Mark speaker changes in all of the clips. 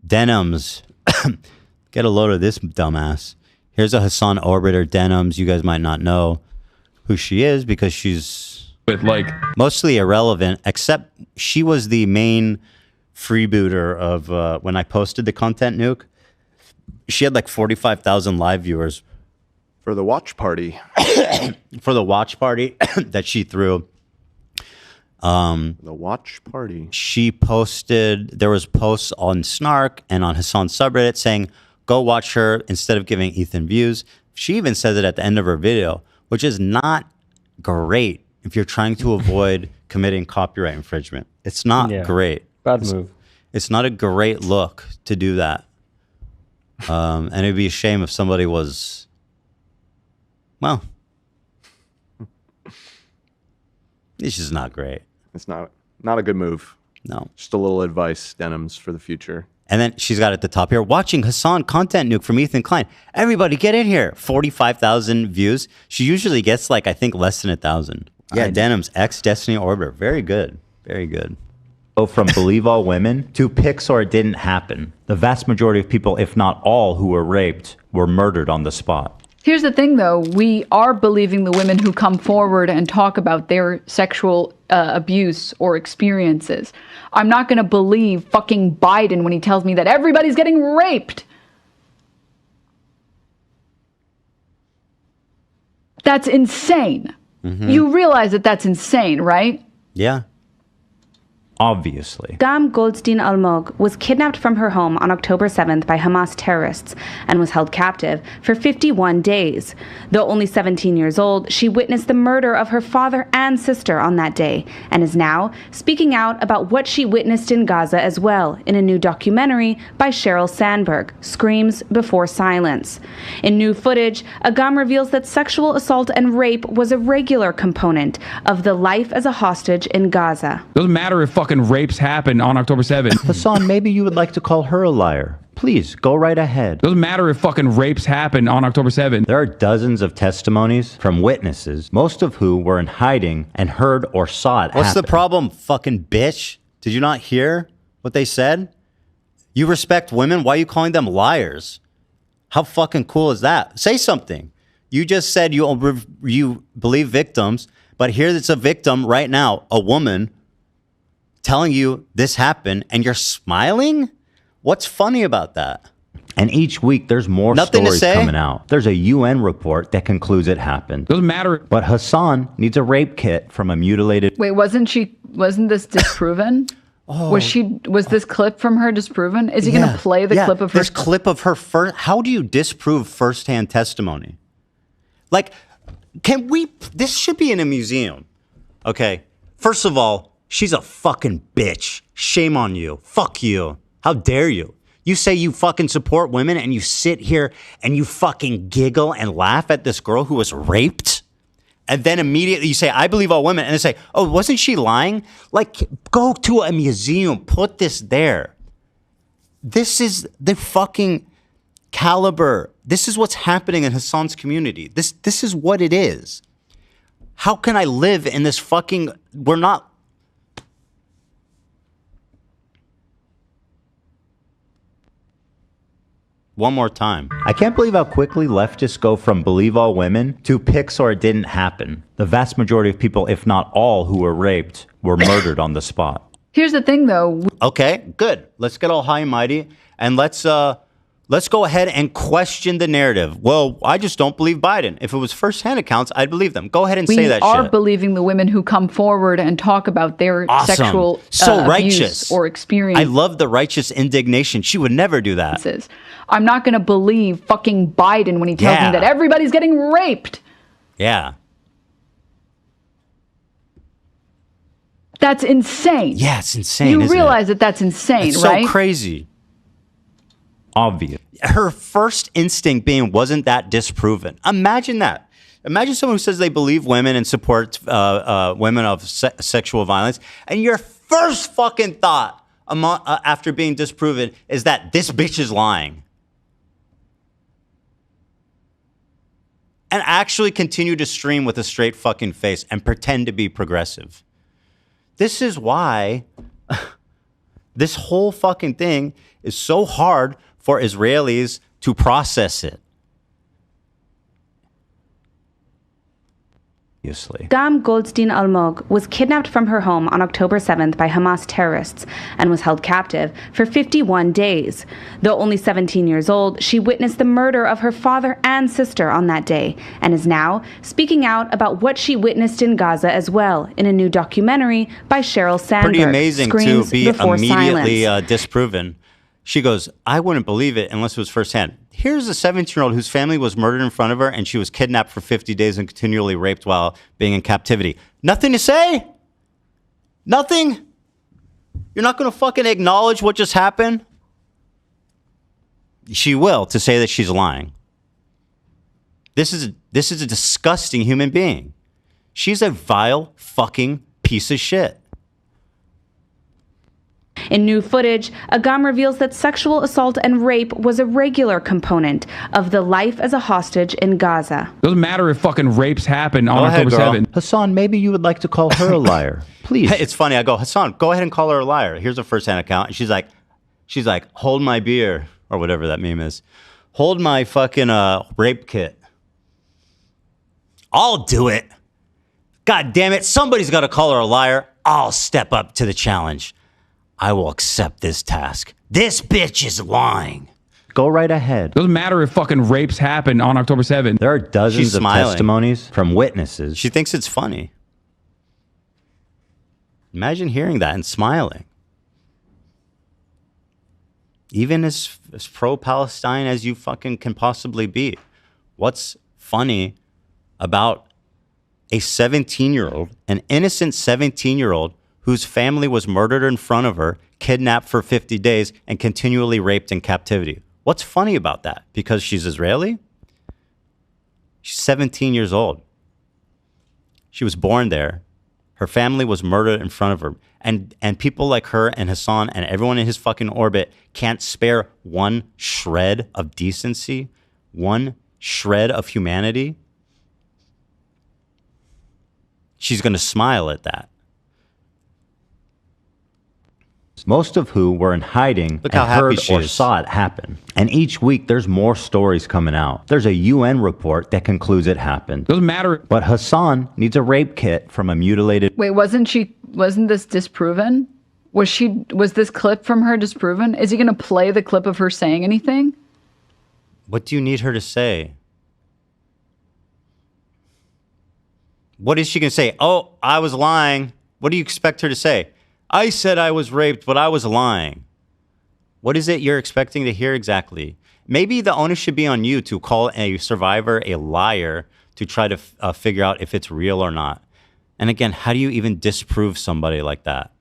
Speaker 1: Denims. Get a load of this dumbass. Here's a Hassan Orbiter Denims. You guys might not know who she is because she's mostly irrelevant, except she was the main freebooter of when I posted the content, Nuke. She had like 45,000 live viewers.
Speaker 2: For the watch party.
Speaker 1: For the watch party that she threw.
Speaker 2: The watch party.
Speaker 1: She posted, there was posts on Snark and on Hassan's subreddit saying, go watch her instead of giving Ethan views. She even says it at the end of her video, which is not great if you're trying to avoid committing copyright infringement. It's not great.
Speaker 3: Bad move.
Speaker 1: It's not a great look to do that. And it'd be a shame if somebody was, well, this is not great.
Speaker 2: It's not a good move.
Speaker 1: No.
Speaker 2: Just a little advice, Denims, for the future.
Speaker 1: And then she's got at the top here, watching Hassan content Nuke from Ethan Klein. Everybody get in here. 45,000 views. She usually gets like, I think, less than 1,000. Yeah, Denims, ex-Destiny Orbiter. Very good. Very good.
Speaker 4: Go from believe all women to pics or it didn't happen. The vast majority of people, if not all, who were raped were murdered on the spot.
Speaker 5: Here's the thing, though. We are believing the women who come forward and talk about their sexual abuse or experiences. I'm not going to believe fucking Biden when he tells me that everybody's getting raped. That's insane. Mm-hmm. You realize that that's insane, right?
Speaker 1: Yeah.
Speaker 4: Obviously.
Speaker 6: Gam Goldstein Almog was kidnapped from her home on October 7th by Hamas terrorists and was held captive for 51 days. Though only 17 years old, she witnessed the murder of her father and sister on that day and is now speaking out about what she witnessed in Gaza as well in a new documentary by Sheryl Sandberg, Screams Before Silence. In new footage, Agam reveals that sexual assault and rape was a regular component of the life as a hostage in Gaza.
Speaker 7: Doesn't matter if fucking rapes happen on October 7th.
Speaker 4: Hassan, maybe you would like to call her a liar. Please, go right ahead.
Speaker 7: Doesn't matter if fucking rapes happen on October 7th.
Speaker 4: There are dozens of testimonies from witnesses, most of who were in hiding and heard or saw it
Speaker 1: What's
Speaker 4: happen.
Speaker 1: the problem, fucking bitch? Did you not hear what they said? You respect women? Why are you calling them liars? How fucking cool is that? Say something. You just said you believe victims, but here it's a victim right now, a woman, telling you this happened and you're smiling? What's funny about that?
Speaker 4: And each week there's more stories coming out. There's a UN report that concludes it happened.
Speaker 7: Doesn't matter.
Speaker 4: But Hassan needs a rape kit from a mutilated...
Speaker 5: Wait, wasn't this disproven? Was this clip from her disproven? Is he going to play the clip of her?
Speaker 1: This clip of her first. How do you disprove firsthand testimony? Like, this should be in a museum. Okay. First of all, she's a fucking bitch. Shame on you. Fuck you. How dare you? You say you fucking support women and you sit here and you fucking giggle and laugh at this girl who was raped? And then immediately you say, I believe all women. And they say, oh, wasn't she lying? Like, go to a museum. Put this there. This is the fucking caliber. This is what's happening in Hassan's community. This is what it is. How can I live in this fucking... We're not... One more time.
Speaker 4: I can't believe how quickly leftists go from believe all women to pics or it didn't happen. The vast majority of people, if not all, who were raped were murdered on the spot.
Speaker 5: Here's the thing, though.
Speaker 1: Okay, good. Let's get all high and mighty and let's go ahead and question the narrative. Well, I just don't believe Biden. If it was firsthand accounts, I'd believe them. Go ahead and say that shit.
Speaker 5: We are believing the women who come forward and talk about their sexual abuse or experience.
Speaker 1: I love the righteous indignation. She would never do that.
Speaker 5: I'm not going to believe fucking Biden when he tells me that everybody's getting raped.
Speaker 1: Yeah.
Speaker 5: That's insane.
Speaker 1: Yeah, it's insane.
Speaker 5: You realize that that's insane,
Speaker 1: it's
Speaker 5: right?
Speaker 1: So crazy.
Speaker 4: Obvious.
Speaker 1: Her first instinct being, wasn't that disproven? Imagine that. Imagine someone who says they believe women and support women of sexual violence, and your first fucking thought after being disproven is that this bitch is lying. And actually continue to stream with a straight fucking face and pretend to be progressive. This is why This whole fucking thing is so hard for Israelis to process it.
Speaker 6: Gam Goldstein Almog was kidnapped from her home on October 7th by Hamas terrorists and was held captive for 51 days. Though only 17 years old, she witnessed the murder of her father and sister on that day and is now speaking out about what she witnessed in Gaza as well in a new documentary by Sheryl Sandberg.
Speaker 1: Pretty amazing to
Speaker 6: Screams
Speaker 1: be
Speaker 6: Before
Speaker 1: immediately
Speaker 6: Silence.
Speaker 1: disproven. She goes, I wouldn't believe it unless it was firsthand. Here's a 17-year-old whose family was murdered in front of her and she was kidnapped for 50 days and continually raped while being in captivity. Nothing to say? Nothing? You're not going to fucking acknowledge what just happened? She will, to say that she's lying. This is a disgusting human being. She's a vile fucking piece of shit.
Speaker 6: In new footage, Agam reveals that sexual assault and rape was a regular component of the life as a hostage in Gaza.
Speaker 7: Doesn't matter if fucking rapes happen on
Speaker 1: Go ahead,
Speaker 7: October
Speaker 1: girl.
Speaker 7: 7th.
Speaker 4: Hassan, maybe you would like to call her a liar. Please.
Speaker 1: Hey, it's funny. I go, Hassan, go ahead and call her a liar. Here's a first-hand account. And she's like, hold my beer, or whatever that meme is. Hold my fucking rape kit. I'll do it. God damn it. Somebody's got to call her a liar. I'll step up to the challenge. I will accept this task. This bitch is lying.
Speaker 4: Go right ahead.
Speaker 7: Doesn't matter if fucking rapes happen on October 7th.
Speaker 4: There are dozens
Speaker 1: She's
Speaker 4: of
Speaker 1: smiling.
Speaker 4: testimonies from witnesses.
Speaker 1: She thinks it's funny. Imagine hearing that and smiling. Even as pro-Palestine as you fucking can possibly be. What's funny about a 17-year-old, an innocent 17-year-old, whose family was murdered in front of her, kidnapped for 50 days, and continually raped in captivity? What's funny about that? Because she's Israeli? She's 17 years old. She was born there. Her family was murdered in front of her. And people like her and Hassan and everyone in his fucking orbit can't spare one shred of decency, one shred of humanity. She's going to smile at that.
Speaker 4: Most of who were in hiding
Speaker 1: Look
Speaker 4: and
Speaker 1: how happy
Speaker 4: heard
Speaker 1: she
Speaker 4: or
Speaker 1: is.
Speaker 4: saw it happen. And each week there's more stories coming out. There's a UN report that concludes it happened.
Speaker 7: Doesn't matter.
Speaker 4: But Hassan needs a rape kit from a mutilated...
Speaker 5: Wait, wasn't this disproven? Was this clip from her disproven? Is he going to play the clip of her saying anything?
Speaker 1: What do you need her to say? What is she going to say? Oh, I was lying. What do you expect her to say? I said I was raped, but I was lying. What is it you're expecting to hear exactly? Maybe the onus should be on you to call a survivor a liar to try to figure out if it's real or not. And again, how do you even disprove somebody like that?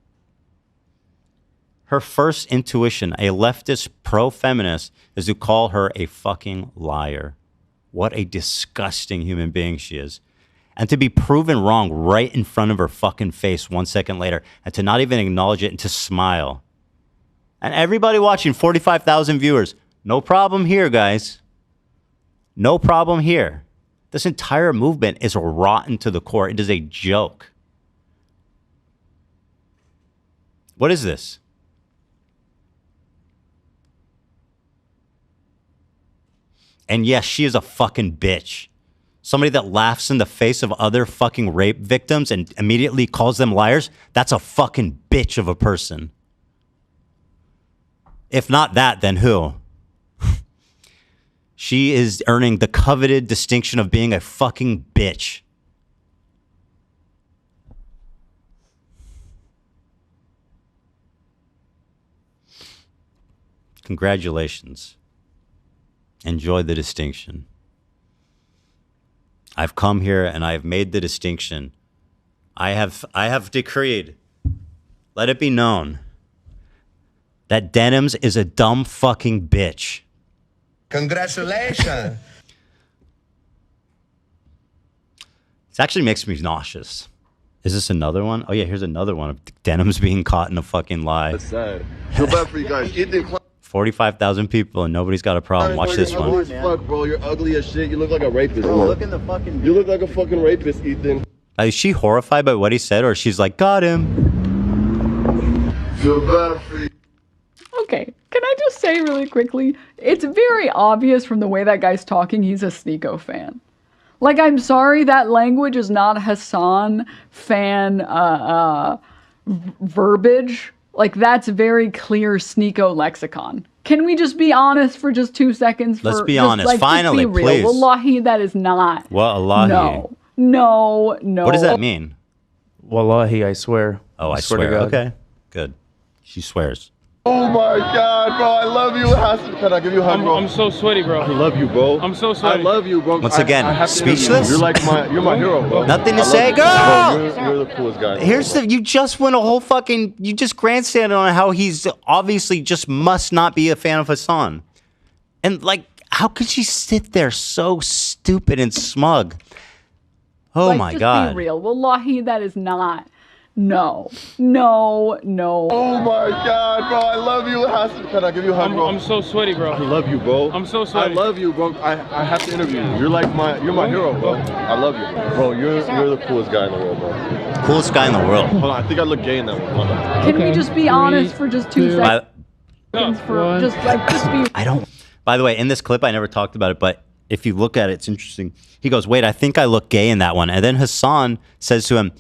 Speaker 1: Her first intuition, a leftist pro-feminist, is to call her a fucking liar. What a disgusting human being she is. And to be proven wrong right in front of her fucking face 1 second later, and to not even acknowledge it and to smile. And everybody watching, 45,000 viewers, no problem here, guys. No problem here. This entire movement is rotten to the core. It is a joke. What is this? And yes, she is a fucking bitch. Somebody that laughs in the face of other fucking rape victims and immediately calls them liars, that's a fucking bitch of a person. If not that, then who? She is earning the coveted distinction of being a fucking bitch. Congratulations. Enjoy the distinction. I've come here and I have made the distinction. I have decreed, let it be known, that Denims is a dumb fucking bitch.
Speaker 3: Congratulations.
Speaker 1: It actually makes me nauseous. Is this another one? Oh yeah, here's another one of Denims being caught in a fucking lie.
Speaker 8: That's sad. Feel bad for you guys. Ethan,
Speaker 1: 45,000 people and nobody's got a problem. Watch this
Speaker 8: you're ugly
Speaker 1: one.
Speaker 8: as fuck, bro. You're ugly as shit. You look like a rapist.
Speaker 1: Bro,
Speaker 8: bro.
Speaker 1: look in the fucking...
Speaker 8: You look like a fucking rapist, Ethan.
Speaker 1: Is she horrified by what he said, or she's like, got him?
Speaker 8: Feel bad for you.
Speaker 5: Okay, can I just say really quickly? It's very obvious from the way that guy's talking, he's a Sneeko fan. Like, I'm sorry, that language is not Hassan fan verbiage. Like, that's very clear Sneeko lexicon. Can we just be honest for just 2 seconds?
Speaker 1: Let's be honest. Finally,
Speaker 5: just be real.
Speaker 1: please.
Speaker 5: Wallahi, that is not.
Speaker 1: Wallahi.
Speaker 5: No.
Speaker 1: What does that mean?
Speaker 3: Wallahi, I swear.
Speaker 1: Oh, I
Speaker 3: to
Speaker 1: swear.
Speaker 3: God.
Speaker 1: Okay, good. She swears.
Speaker 8: Oh my God, bro! I love you. Hassan, can I give you a hug, bro?
Speaker 9: I'm so sweaty, bro.
Speaker 8: I love you, bro.
Speaker 9: I'm so sweaty.
Speaker 8: I love you, bro.
Speaker 1: Once again,
Speaker 8: I have to interview you.
Speaker 1: speechless?
Speaker 8: You're my hero, bro.
Speaker 1: Nothing to
Speaker 8: I love
Speaker 1: say,
Speaker 8: you.
Speaker 1: girl!
Speaker 8: Bro, you're the coolest guy.
Speaker 1: Here's the, you just went a whole fucking, you just grandstanded on how he's obviously just must not be a fan of Hassan. And like, how could she sit there so stupid and smug? Oh
Speaker 5: Like,
Speaker 1: my
Speaker 5: just
Speaker 1: God.
Speaker 5: be real. Wallahi, that is not. No.
Speaker 8: Oh my God, bro! I love you, Hassan. Can I give you a hug, bro?
Speaker 9: I'm so sweaty, bro.
Speaker 8: I love you, bro.
Speaker 9: I'm so sweaty.
Speaker 8: I love you, bro. I have to interview you. You're my hero, bro. I love you, bro. You're the coolest guy in the world, bro.
Speaker 1: Coolest guy in the world.
Speaker 8: Hold on, I think I look gay in that one. Hold on.
Speaker 5: Can we just be honest for just 2 seconds?
Speaker 1: I don't. By the way, in this clip, I never talked about it, but if you look at it, it's interesting. He goes, wait, I think I look gay in that one. And then Hassan says to him,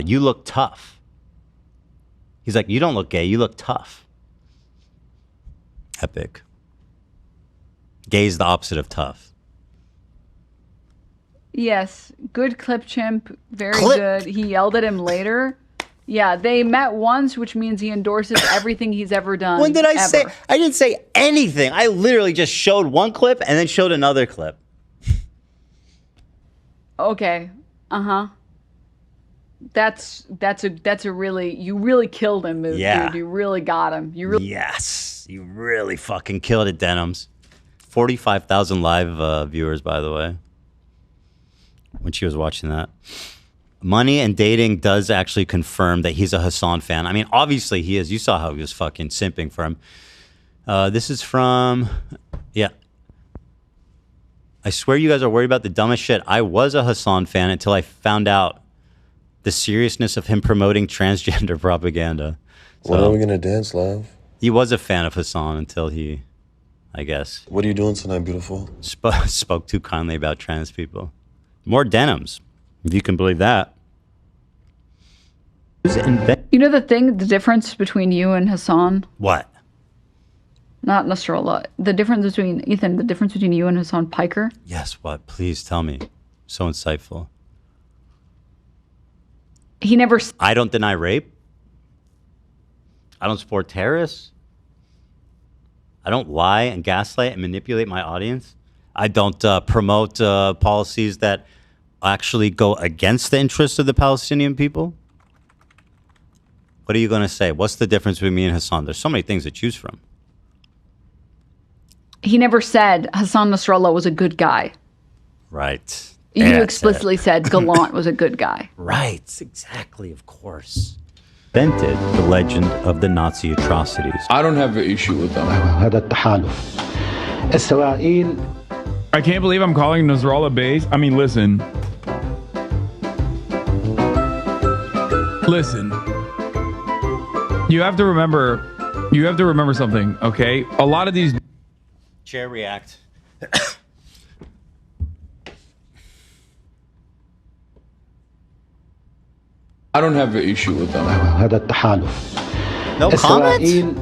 Speaker 1: you look tough. He's like, you don't look gay, you look tough. Epic. Gay is the opposite of tough.
Speaker 5: Yes, good clip, chimp. Very good. He yelled at him later. Yeah, they met once, which means he endorses everything he's ever done.
Speaker 1: When did I
Speaker 5: ever.
Speaker 1: say? I didn't say anything. I literally just showed one clip and then showed another clip.
Speaker 5: Okay. That's a really, you really killed him, dude.
Speaker 1: Yeah.
Speaker 5: You really got him. You really.
Speaker 1: Yes, you really fucking killed it, Denims. 45,000 live viewers, by the way, when she was watching that. Money and Dating does actually confirm that he's a Hassan fan. I mean, obviously he is. You saw how he was fucking simping for him. This is from, yeah. I swear you guys are worried about the dumbest shit. I was a Hassan fan until I found out the seriousness of him promoting transgender propaganda.
Speaker 10: When are we gonna dance, love?
Speaker 1: He was a fan of Hassan until he, I guess.
Speaker 10: What are you doing tonight, beautiful?
Speaker 1: Spoke too kindly about trans people. More Denims, if you can believe that.
Speaker 5: You know the difference between you and Hassan?
Speaker 1: What?
Speaker 5: Not Nasrallah. The difference between, Ethan, the difference between you and Hassan Piker?
Speaker 1: Yes, what? Please tell me. So insightful.
Speaker 5: He never...
Speaker 1: I don't deny rape. I don't support terrorists. I don't lie and gaslight and manipulate my audience. I don't promote policies that actually go against the interests of the Palestinian people. What are you going to say? What's the difference between me and Hassan? There's so many things to choose from.
Speaker 5: He never said Hassan Nasrallah was a good guy.
Speaker 1: Right.
Speaker 5: You
Speaker 1: Yeah,
Speaker 5: explicitly said Gallant was a good guy.
Speaker 1: Right. Exactly. Of course. Invented the legend of the Nazi atrocities.
Speaker 11: I don't have an issue with them.
Speaker 7: I can't believe I'm calling Nasrallah base. I mean, listen. Listen. You have to remember something, okay? A lot of these...
Speaker 1: Chair react.
Speaker 11: I don't have an issue with them.
Speaker 1: No comment?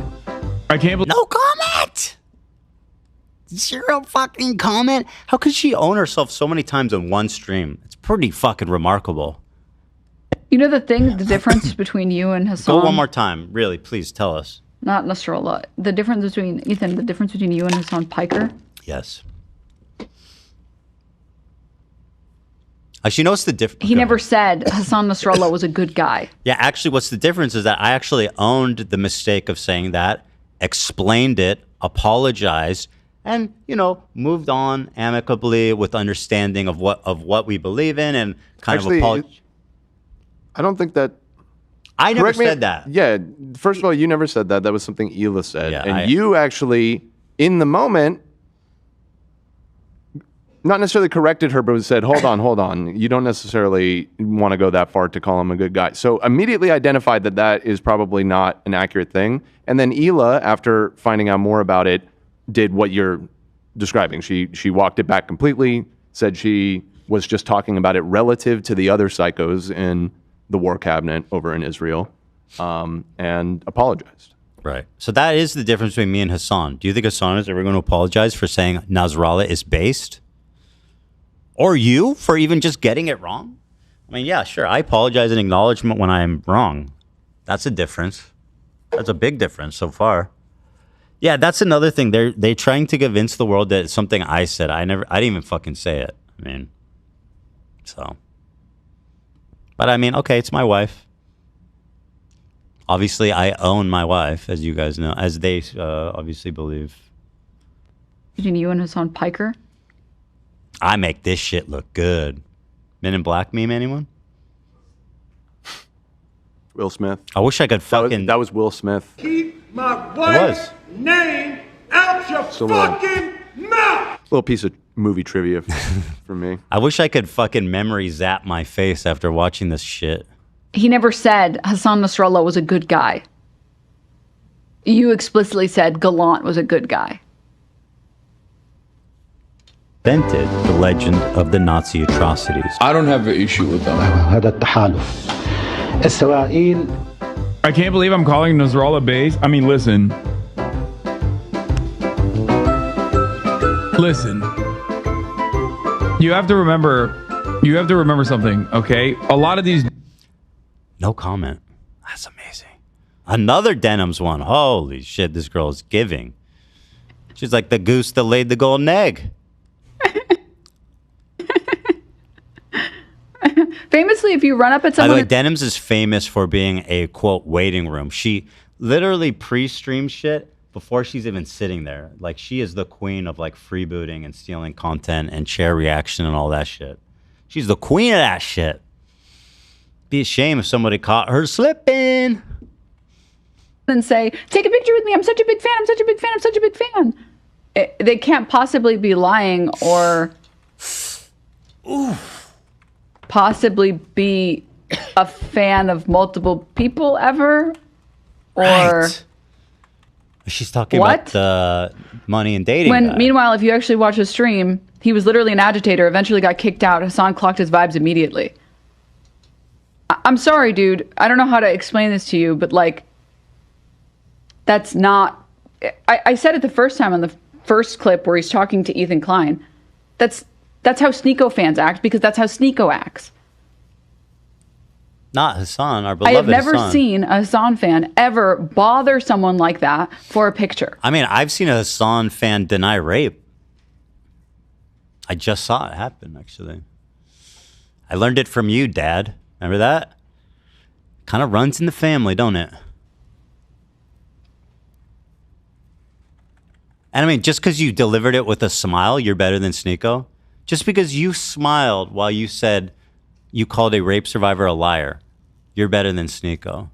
Speaker 7: I can't believe...
Speaker 1: No comment! Zero fucking comment? How could she own herself so many times in one stream? It's pretty fucking remarkable.
Speaker 5: You know the difference between you and Hassan?
Speaker 1: Go one more time. Really, please tell us.
Speaker 5: Not Nasrallah. The difference between, Ethan, the difference between you and Hassan Piker?
Speaker 1: Yes. Actually, you know what's the difference?
Speaker 5: He never said Hassan Nasrallah was a good guy.
Speaker 1: Yeah, actually, what's the difference is that I actually owned the mistake of saying that, explained it, apologized, and, you know, moved on amicably with understanding of what we believe in and kind
Speaker 2: Actually,
Speaker 1: of apologize.
Speaker 2: I don't think that.
Speaker 1: I never
Speaker 2: Correct me-
Speaker 1: said that.
Speaker 2: Yeah. First of all, you never said that. That was something Hila said.
Speaker 1: Yeah,
Speaker 2: and you actually, in the moment, not necessarily corrected her, but said, hold on. You don't necessarily want to go that far to call him a good guy. So immediately identified that is probably not an accurate thing. And then Hila, after finding out more about it, did what you're describing. She walked it back completely, said she was just talking about it relative to the other psychos in the war cabinet over in Israel, and apologized.
Speaker 1: Right. So that is the difference between me and Hassan. Do you think Hassan is ever going to apologize for saying Nasrallah is based? Or you for even just getting it wrong? I mean, yeah, sure. I apologize in acknowledgement when I'm wrong. That's a difference. That's a big difference so far. Yeah, that's another thing. They're trying to convince the world that it's something I said. I didn't even fucking say it. I mean, so. But I mean, okay, it's my wife. Obviously, I own my wife, as you guys know, as they obviously believe.
Speaker 5: Between you and Hassan Piker?
Speaker 1: I make this shit look good. Men in Black meme, anyone?
Speaker 2: Will Smith.
Speaker 1: I wish I could fucking...
Speaker 2: That was Will Smith.
Speaker 9: Keep my wife's name out your fucking mouth!
Speaker 2: Little piece of movie trivia for me.
Speaker 1: I wish I could fucking memory zap my face after watching this shit.
Speaker 5: He never said Hassan Nasrallah was a good guy. You explicitly said Gallant was a good guy.
Speaker 4: Invented the legend of the Nazi atrocities.
Speaker 11: I don't have an issue with them.
Speaker 7: I can't believe I'm calling Nasrallah base. I mean, listen. You have to remember something, okay? A lot of these...
Speaker 1: No comment. That's amazing. Another Denims one. Holy shit, this girl is giving. She's like the goose that laid the golden egg.
Speaker 5: Famously, if you run up at someone...
Speaker 1: By the way, Denims is famous for being a, quote, waiting room. She literally pre-streams shit before she's even sitting there. Like, she is the queen of, like, freebooting and stealing content and chair reaction and all that shit. She's the queen of that shit. Be a shame if somebody caught her slipping.
Speaker 5: And say, take a picture with me. I'm such a big fan. I'm such a big fan. I'm such a big fan. They can't possibly be lying or... possibly be a fan of multiple people ever, or
Speaker 1: right. She's talking about the money and dating.
Speaker 5: Meanwhile, if you actually watch the stream, he was literally an agitator. Eventually, got kicked out. Hassan clocked his vibes immediately. I'm sorry, dude. I don't know how to explain this to you, but like, that's not. I said it the first time on the first clip where he's talking to Ethan Klein. That's how Sneeko fans act, because that's how Sneeko acts.
Speaker 1: Not Hassan, our beloved
Speaker 5: I have never
Speaker 1: Hassan.
Speaker 5: seen a Hassan fan ever bother someone like that for a picture.
Speaker 1: I mean, I've seen a Hassan fan deny rape. I just saw it happen, actually. I learned it from you, Dad. Remember that? Kind of runs in the family, don't it? And I mean, just because you delivered it with a smile, you're better than Sneeko. Just because you smiled while you said you called a rape survivor a liar, you're better than Sneeko.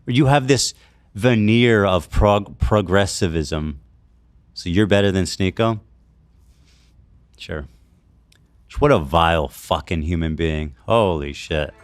Speaker 1: You have this veneer of progressivism, so you're better than Sneeko? Sure. What a vile fucking human being. Holy shit.